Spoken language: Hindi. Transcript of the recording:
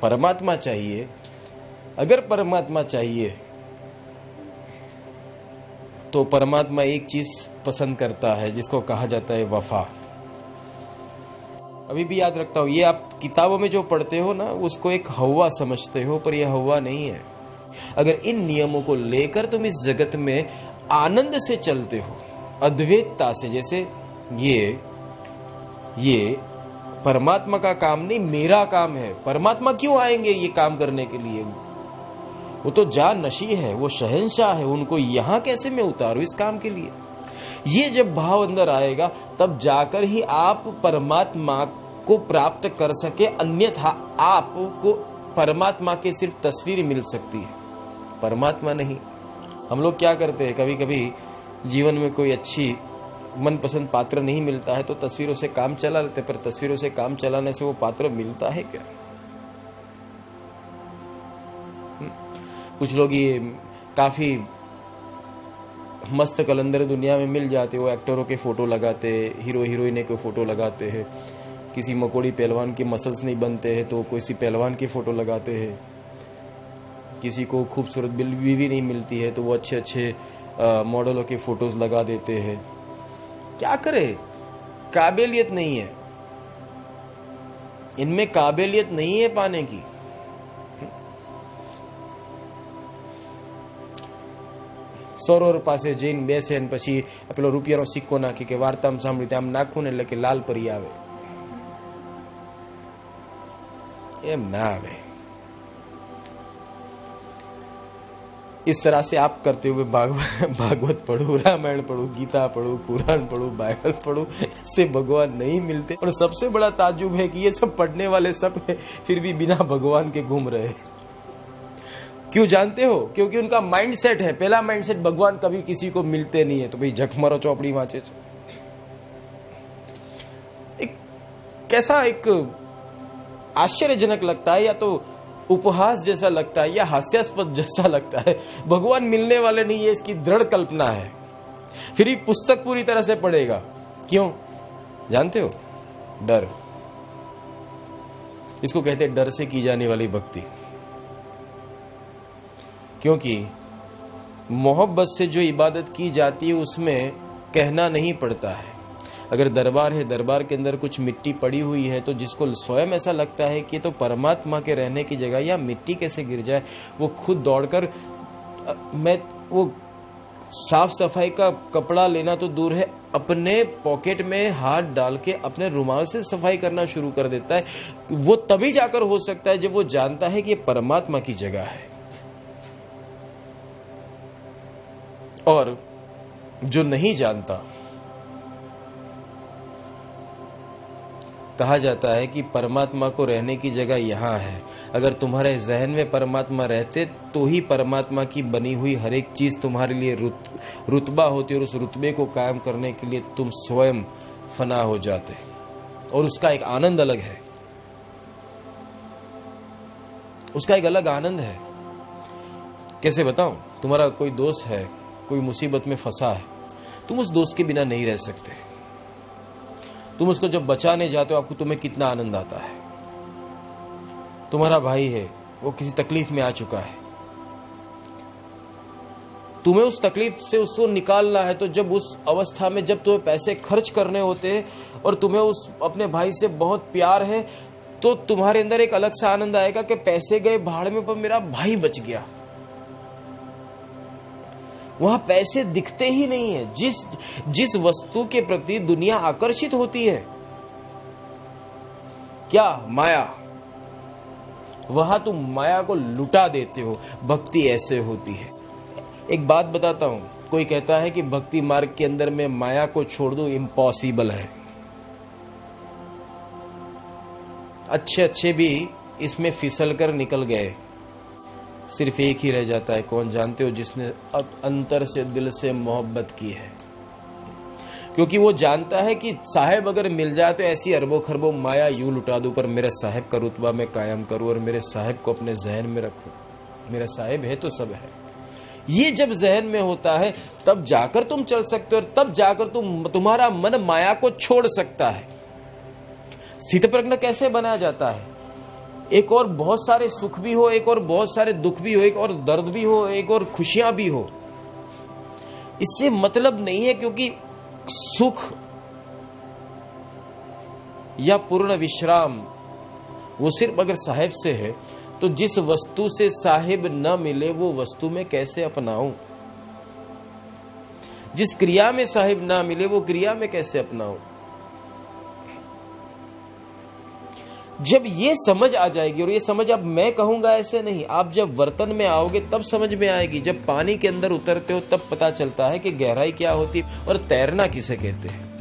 परमात्मा चाहिए, अगर परमात्मा चाहिए तो परमात्मा एक चीज पसंद करता है जिसको कहा जाता है वफा। अभी भी याद रखता हूं, ये आप किताबों में जो पढ़ते हो ना उसको एक हवा समझते हो, पर यह हवा नहीं है। अगर इन नियमों को लेकर तुम इस जगत में आनंद से चलते हो, अद्वैतता से, जैसे ये परमात्मा का काम नहीं, मेरा काम है। परमात्मा क्यों आएंगे ये काम करने के लिए? वो तो जाननशी है, वो शहंशाह है, उनको यहां कैसे मैं उतारूं इस काम के लिए? ये जब भाव अंदर आएगा तब जाकर ही आप परमात्मा को प्राप्त कर सके, अन्यथा आपको परमात्मा की सिर्फ तस्वीर मिल सकती है, परमात्मा नहीं। हम लोग क्या करते हैं, कभी कभी जीवन में कोई अच्छी मनपसंद पात्र नहीं मिलता है तो तस्वीरों से काम चला लेते, पर तस्वीरों से काम चलाने से वो पात्र मिलता है क्या? कुछ लोग ये काफी मस्त कलंदर दुनिया में मिल जाते, वो एक्टरों के फोटो लगाते, हीरो हीरोइन के फोटो लगाते हैं। किसी मकोड़ी पहलवान के मसल्स नहीं बनते हैं तो किसी पहलवान की फोटो लगाते हैं। किसी को खूबसूरत बीवी नहीं मिलती है तो वो अच्छे अच्छे मॉडलों के फोटोज लगा देते हैं। क्या करे, काबिलियत नहीं है इनमें, काबिलियत नहीं है पाने की। ₹100 પાસે જઈને બેસે ને પછી પેલો રૂપિયાનો સિક્કો નાખી કે વાર્તામાં સાંભળી આમ નાખું ને એટલે કે લાલ પરી આવે, એમ ના આવે। इस तरह से आप करते हुए भागवत पढ़ू, रामायण पढ़ू, गीता पढ़ू, कुरान पढ़ू, बाइबल पढ़ू, इससे भगवान नहीं मिलते। और सबसे बड़ा ताज्जुब है कि ये सब पढ़ने वाले सब है फिर भी बिना भगवान के घूम रहे। क्यों जानते हो? क्योंकि उनका माइंडसेट है, पहला माइंडसेट भगवान कभी किसी को मिलते नहीं है तो भाई झक मारो चौपड़ी वांचे। एक कैसा एक आश्चर्यजनक लगता है, या तो उपहास जैसा लगता है या हास्यास्पद जैसा लगता है। भगवान मिलने वाले नहीं है इसकी दृढ़ कल्पना है, फिर भी पुस्तक पूरी तरह से पढ़ेगा। क्यों जानते हो? डर। इसको कहते हैं डर से की जाने वाली भक्ति। क्योंकि मोहब्बत से जो इबादत की जाती है उसमें कहना नहीं पड़ता है। अगर दरबार है, दरबार के अंदर कुछ मिट्टी पड़ी हुई है तो जिसको स्वयं ऐसा लगता है कि तो परमात्मा के रहने की जगह या मिट्टी कैसे गिर जाए, वो खुद दौड़कर वो साफ सफाई का कपड़ा लेना तो दूर है, अपने पॉकेट में हाथ डाल के अपने रुमाल से सफाई करना शुरू कर देता है। वो तभी जाकर हो सकता है जब वो जानता है कि ये परमात्मा की जगह है। और जो नहीं जानता, कहा जाता है कि परमात्मा को रहने की जगह यहां है। अगर तुम्हारे जहन में परमात्मा रहते तो ही परमात्मा की बनी हुई हर एक चीज तुम्हारे लिए रुतबा होती, और उस रुतबे को कायम करने के लिए तुम स्वयं फना हो जाते, और उसका एक आनंद अलग है, उसका एक अलग आनंद है। कैसे बताऊं? तुम्हारा कोई दोस्त है, कोई मुसीबत में फंसा है, तुम उस दोस्त के बिना नहीं रह सकते। तुम उसको जब बचाने जाते हो आपको तुम्हें कितना आनंद आता है। तुम्हारा भाई है, वो किसी तकलीफ में आ चुका है, तुम्हें उस तकलीफ से उसको निकालना है, तो जब उस अवस्था में जब तुम्हें पैसे खर्च करने होते हैं और तुम्हें उस अपने भाई से बहुत प्यार है, तो तुम्हारे अंदर एक अलग सा आनंद आएगा कि पैसे गए भाड़ में पर मेरा भाई बच गया। वहां पैसे दिखते ही नहीं है। जिस वस्तु के प्रति दुनिया आकर्षित होती है, क्या? माया। वहां तुम माया को लुटा देते हो। भक्ति ऐसे होती है। एक बात बताता हूं, कोई कहता है कि भक्ति मार्ग के अंदर मैं माया को छोड़ दूं, इम्पॉसिबल है। अच्छे भी इसमें फिसल कर निकल गए, सिर्फ एक ही रह जाता है। कौन जानते हो? जिसने अब अंतर से दिल से मोहब्बत की है। क्योंकि वो जानता है कि साहेब अगर मिल जाए तो ऐसी अरबों खरबों माया यूं लुटा दूं, पर मेरे साहेब का रुतबा मैं कायम करूं और मेरे साहेब को अपने जहन में रखूं। मेरा साहेब है तो सब है। ये जब जहन में होता है तब जाकर तुम चल सकते हो, और तब जाकर तुम्हारा मन माया को छोड़ सकता है। स्थितप्रज्ञ कैसे बनाया जाता है? एक और बहुत सारे सुख भी हो, एक और बहुत सारे दुख भी हो, एक और दर्द भी हो, एक और खुशियां भी हो, इससे मतलब नहीं है। क्योंकि सुख या पूर्ण विश्राम वो सिर्फ अगर साहिब से है, तो जिस वस्तु से साहिब न मिले वो वस्तु में कैसे अपनाऊं? जिस क्रिया में साहिब ना मिले वो क्रिया में कैसे अपनाऊं? जब ये समझ आ जाएगी, और ये समझ अब मैं कहूंगा ऐसे नहीं, आप जब वर्तन में आओगे तब समझ में आएगी। जब पानी के अंदर उतरते हो तब पता चलता है कि गहराई क्या होती है और तैरना किसे कहते हैं।